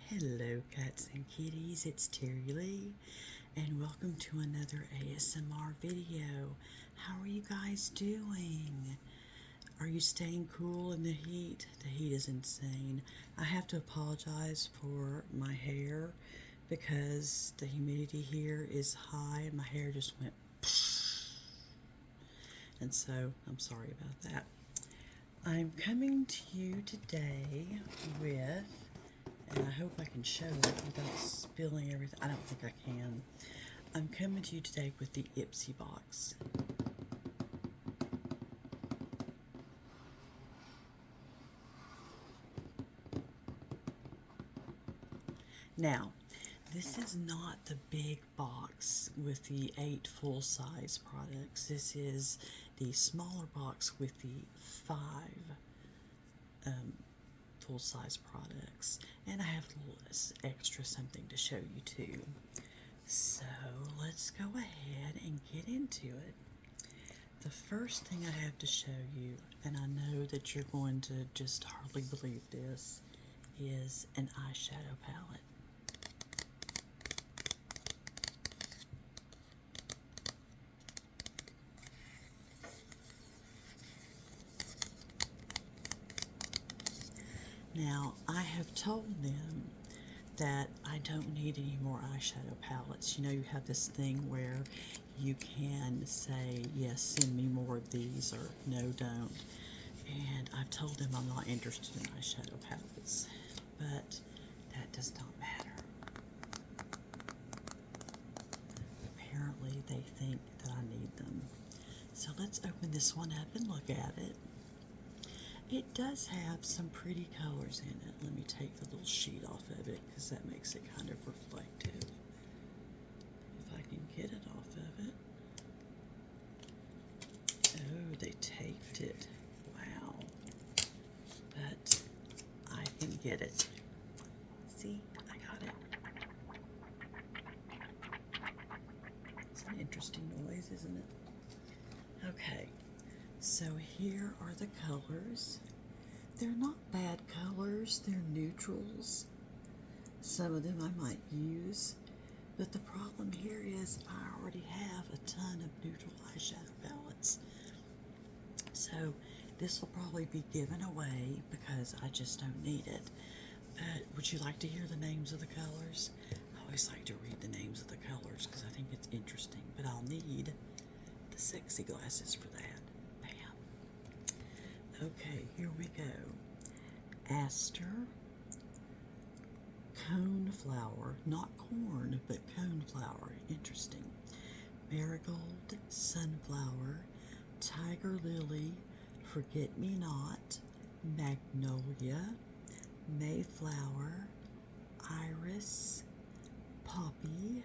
Hello cats and kitties, it's Terry Lee and welcome to another ASMR video. How are you guys doing? Are you staying cool in the heat? The heat is insane. I have to apologize for my hair because the humidity here is high and my hair just went and so I'm sorry about that. I'm coming to you today with, and I hope I can show it without spilling everything. I don't think I can. I'm coming to you today with the IPSY box. Now, this is not the big box with the 8 full-size products. This is the smaller box with the 5 full-size products, and I have a little extra something to show you too. So let's go ahead and get into it. The first thing I have to show you, and I know that you're going to just hardly believe this, is an eyeshadow palette. Now, I have told them that I don't need any more eyeshadow palettes. You know, you have this thing where you can say, yes, send me more of these, or no, don't. And I've told them I'm not interested in eyeshadow palettes, but that does not matter. Apparently, they think that I need them. So let's open this one up and look at it. It does have some pretty colors in it. Let me take the little sheet off of it because that makes it kind of reflective. If I can get it off of it. Oh, they taped it. Wow. But I can get it. See, I got it. It's an interesting noise, isn't it? Okay. So here are the colors. They're not bad colors, they're neutrals. Some of them I might use, but the problem here is I already have a ton of neutral eyeshadow palettes. So this will probably be given away because I just don't need it. But would you like to hear the names of the colors? I always like to read the names of the colors because I think it's interesting, but I'll need the sexy glasses for that. Okay, here we go. Aster, coneflower, not corn, but coneflower, interesting. Marigold, sunflower, tiger lily, forget-me-not, magnolia, mayflower, iris, poppy,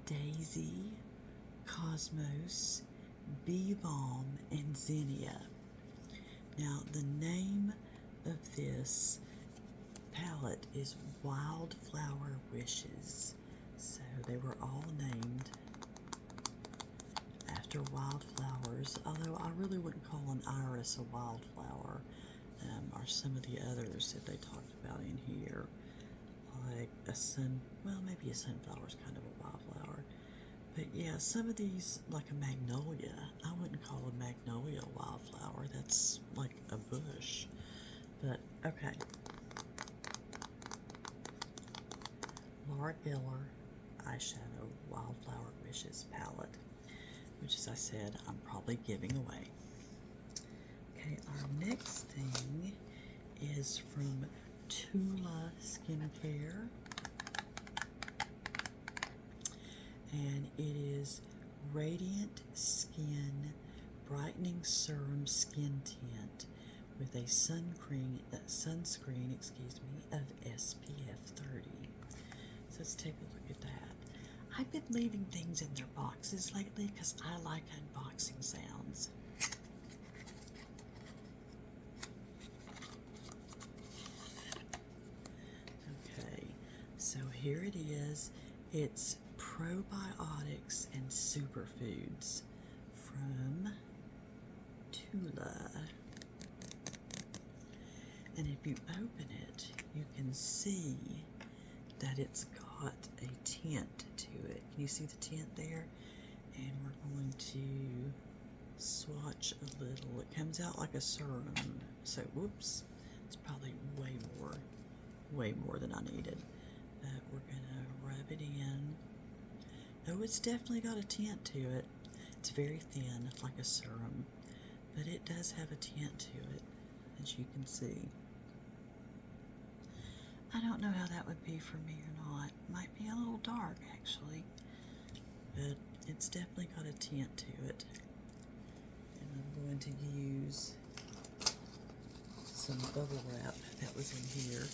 daisy, cosmos, bee balm, and zinnia. Now, the name of this palette is Wildflower Wishes. So they were all named after wildflowers, although I really wouldn't call an iris a wildflower, or some of the others that they talked about in here. Like maybe a sunflower is kind of a wildflower. But yeah, some of these, like a magnolia, I wouldn't call a magnolia a wildflower. That's like a bush. But, okay. Laura Geller Eyeshadow Wildflower Wishes palette, which, as I said, I'm probably giving away. Okay, our next thing is from Tula Skincare. And it is Radiant Skin Brightening Serum Skin Tint with a sunscreen, of SPF 30. So let's take a look at that. I've been leaving things in their boxes lately because I like unboxing sounds. Okay, so here it is. It's probiotics and superfoods from Tula. And if you open it, you can see that it's got a tint to it. Can you see the tint there? And we're going to swatch a little. It comes out like a serum, so whoops, it's probably way more than I needed. But we're gonna rub it in. Oh, it's definitely got a tint to it. It's very thin, like a serum, but it does have a tint to it, as you can see. I don't know how that would be for me or not. Might be a little dark, actually, but it's definitely got a tint to it. And I'm going to use some bubble wrap that was in here.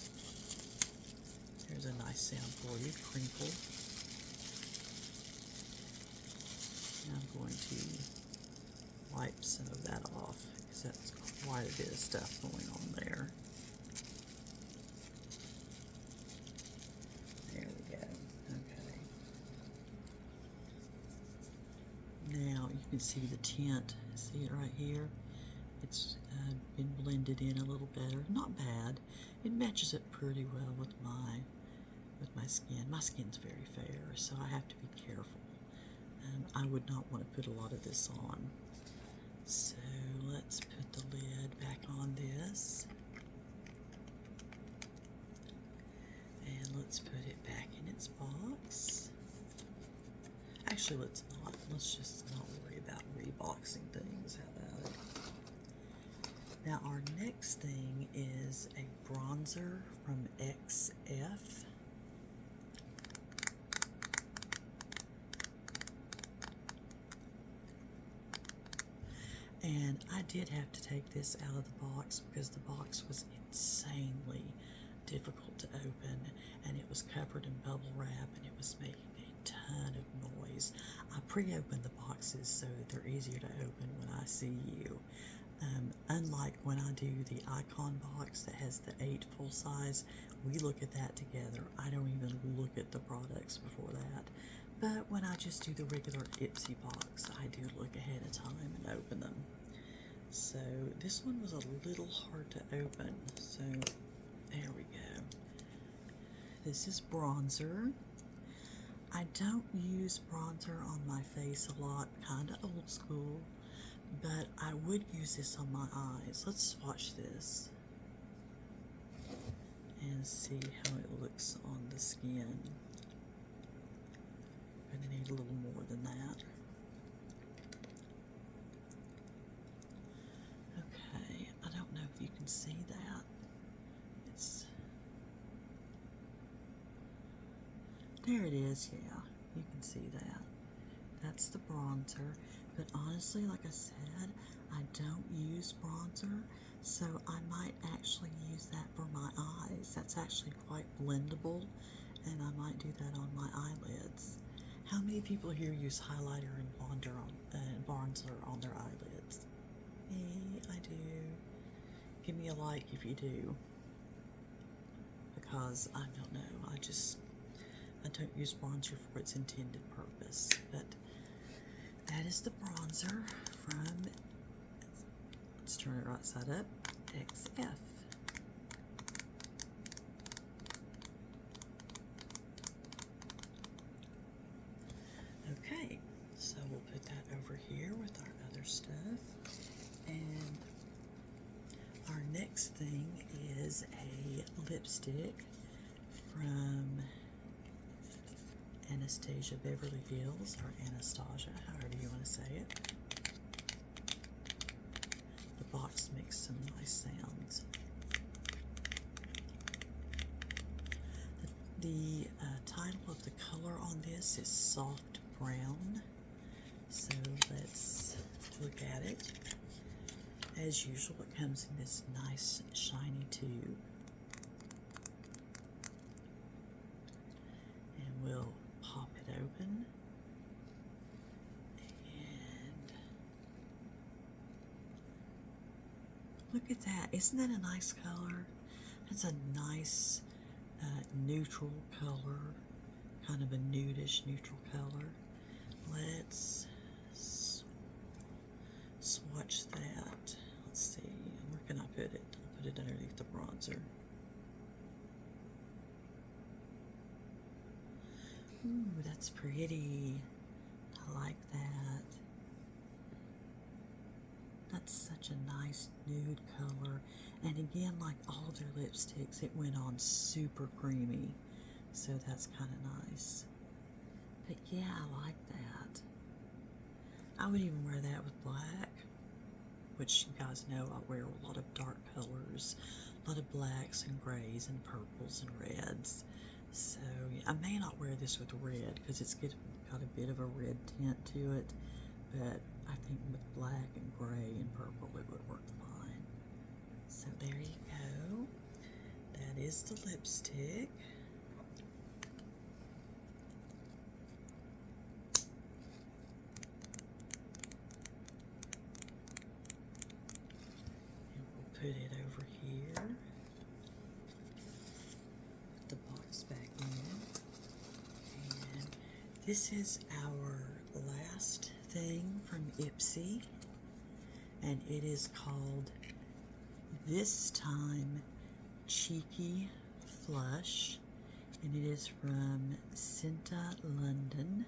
There's a nice sound for you, crinkle. And I'm going to wipe some of that off because that's quite a bit of stuff going on there. There we go. Okay. Now you can see the tint. See it right here? It's been blended in a little better. Not bad. It matches it pretty well with my skin. My skin's very fair, so I have to be careful. I would not want to put a lot of this on. So let's put the lid back on this. And let's put it back in its box. Actually, let's not. Let's just not worry about reboxing things. How about it? Now our next thing is a bronzer from XF. And I did have to take this out of the box because the box was insanely difficult to open, and it was covered in bubble wrap, and it was making a ton of noise. I pre-opened the boxes so that they're easier to open when I see you. Unlike when I do the Icon box that has the 8 full size, we look at that together. I don't even look at the products before that. But when I just do the regular IPSY box, I do look ahead of time and open them. So this one was a little hard to open. So there we go. This is bronzer. I don't use bronzer on my face a lot, kind of old school, but I would use this on my eyes. Let's swatch this and see how it looks on the skin. Gonna need a little more than that. Okay, I don't know if you can see that. There it is, yeah, you can see that. That's the bronzer, but honestly, like I said, I don't use bronzer, so I might actually use that for my eyes. That's actually quite blendable, and I might do that on my eyelids. How many people here use highlighter and bronzer on their eyelids? Me, I do. Give me a like if you do, because I don't know, I don't use bronzer for its intended purpose. But that is the bronzer from, let's turn it right side up, XF. Okay, so we'll put that over here with our other stuff. And our next thing is a lipstick from Anastasia Beverly Hills, or Anastasia, however you want to say it. The box makes some nice sounds. The title of the color on this is Soft Brown. So let's look at it. As usual, it comes in this nice shiny tube. And we'll pop it open. And look at that. Isn't that a nice color? That's a nice neutral color, kind of a nudish neutral color. Let's swatch that. Let's see, where can I put it? I'll put it underneath the bronzer. Ooh, that's pretty. I like that. That's such a nice nude color. And again, like all of their lipsticks, it went on super creamy. So that's kind of nice. But yeah, I like that. I would even wear that with black, which you guys know I wear a lot of dark colors, a lot of blacks and grays and purples and reds. So I may not wear this with red because it's got a bit of a red tint to it, but I think with black and gray and purple it would work fine. So there you go. That is the lipstick. And we'll put it over here. Put the box back in. And this is our last thing from IPSY, and it is called This Time Cheeky Flush, and it is from Cinta London.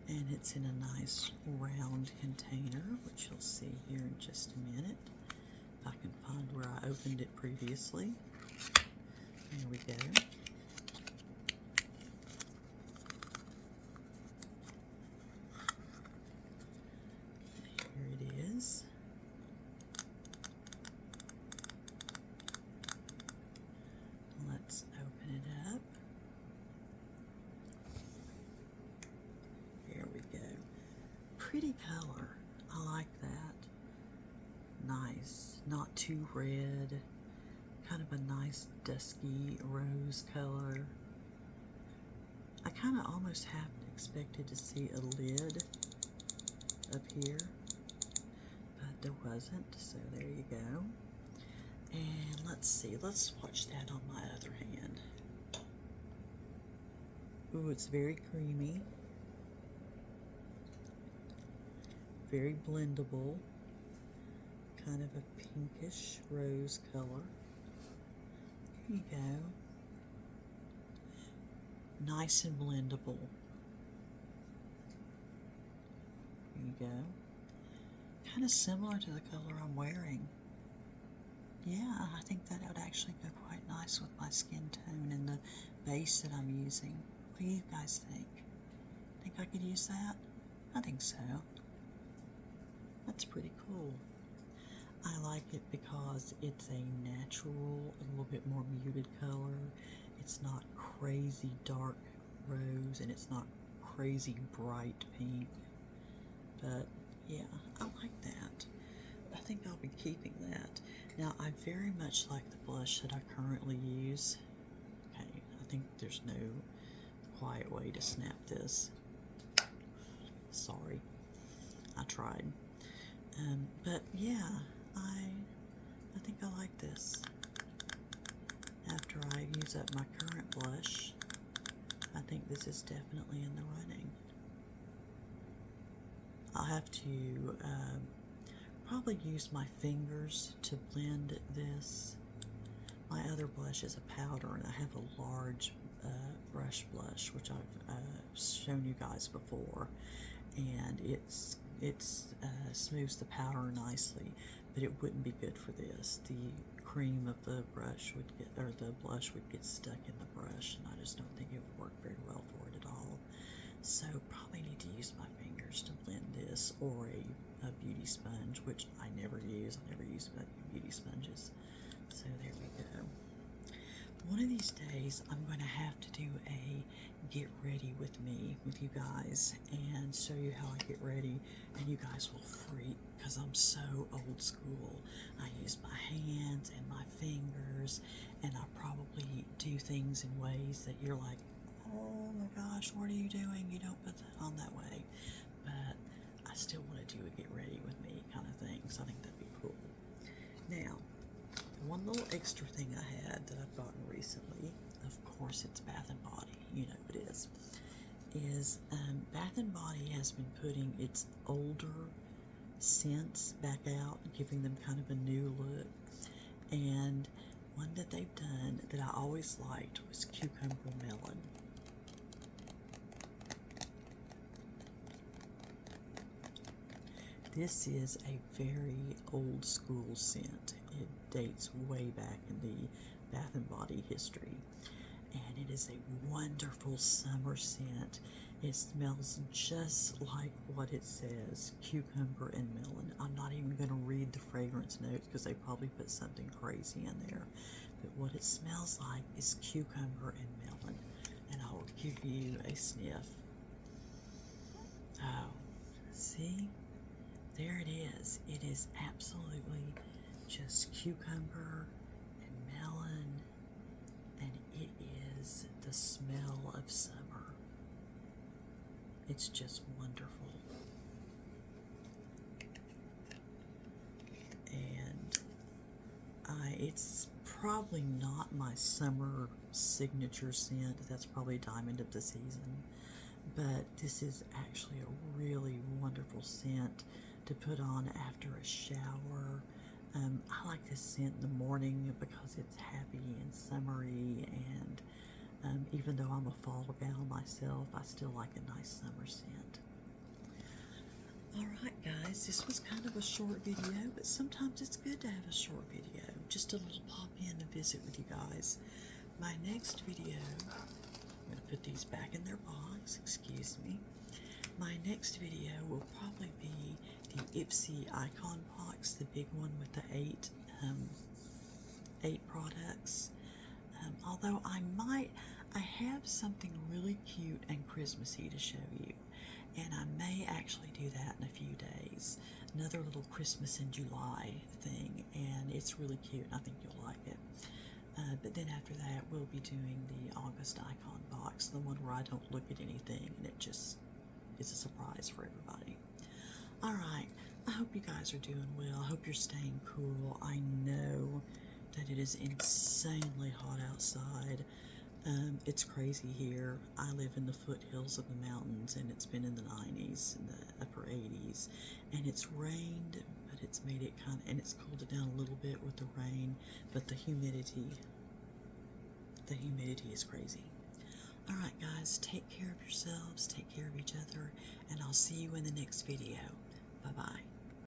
And it's in a nice round container, which you'll see here in just a minute. If I can find where I opened it previously. There we go. Here it is. Let's open it up. There we go. Pretty color. I like that. Nice. Not too red. Kind of a nice dusky rose color. I kind of almost half expected to see a lid up here, but there wasn't, so there you go. And let's see, let's swatch that on my other hand. Ooh, it's very creamy. Very blendable. Kind of a pinkish rose color. There you go. Nice and blendable. There you go. Kind of similar to the color I'm wearing. Yeah, I think that would actually go quite nice with my skin tone and the base that I'm using. What do you guys think? Think I could use that? I think so. That's pretty cool. I like it because it's a natural, a little bit more muted color. It's not crazy dark rose and it's not crazy bright pink. But yeah, I like that. I think I'll be keeping that. Now, I very much like the blush that I currently use. Okay, I think there's no quiet way to snap this. Sorry, I tried. But yeah, I think I like this. After I use up my current blush, I think this is definitely in the running. I'll have to probably use my fingers to blend this. My other blush is a powder, and I have a large brush blush, which I've shown you guys before, and it smooths the powder nicely, but it wouldn't be good for this. The cream of the brush would get, or the blush would get stuck in the brush, and I just don't think it would work very well for it at all. So probably need to use my fingers to blend this, or a beauty sponge, which I never use. I never use beauty sponges. So there we go. One of these days, I'm going to have to do a get ready with me with you guys and show you how I get ready, and you guys will freak because I'm so old school. I use my hands and my fingers, and I probably do things in ways that you're like, oh my gosh, what are you doing? You don't put that on that way. But I still want to do a get ready with me kind of thing, so I think that'd be cool. Now, one little extra thing I had that I've gotten recently, of course it's Bath and Body, you know it is is Bath and Body has been putting its older scents back out, giving them kind of a new look. And one that they've done that I always liked was Cucumber Melon. This is a very old school scent. It dates way back in the Bath and Body history. And it is a wonderful summer scent. It smells just like what it says, cucumber and melon. I'm not even going to read the fragrance notes because they probably put something crazy in there. But what it smells like is cucumber and melon. And I will give you a sniff. Oh, see? There it is. It is absolutely just cucumber and melon, and it is the smell of summer. It's just wonderful. And it's probably not my summer signature scent. That's probably Diamond of the Season. But this is actually a really wonderful scent to put on after a shower. I like this scent in the morning because it's happy and summery, and even though I'm a fall gal myself, I still like a nice summer scent. Alright guys, this was kind of a short video, but sometimes it's good to have a short video. Just a little pop in and visit with you guys. My next video, I'm going to put these back in their box, excuse me. My next video will probably be the IPSY Icon Box, the big one with the eight products. Although I have something really cute and Christmassy to show you, and I may actually do that in a few days. Another little Christmas in July thing, and it's really cute. I think you'll like it. But then after that, we'll be doing the August Icon Box, the one where I don't look at anything, and it just is a surprise for everybody. Alright, I hope you guys are doing well. I hope you're staying cool. I know that it is insanely hot outside. It's crazy here. I live in the foothills of the mountains, and it's been in the 90s and the upper 80s, and it's rained, but it's made it and it's cooled it down a little bit with the rain, but the humidity is crazy. Alright guys, take care of yourselves, take care of each other, and I'll see you in the next video. Bye-bye.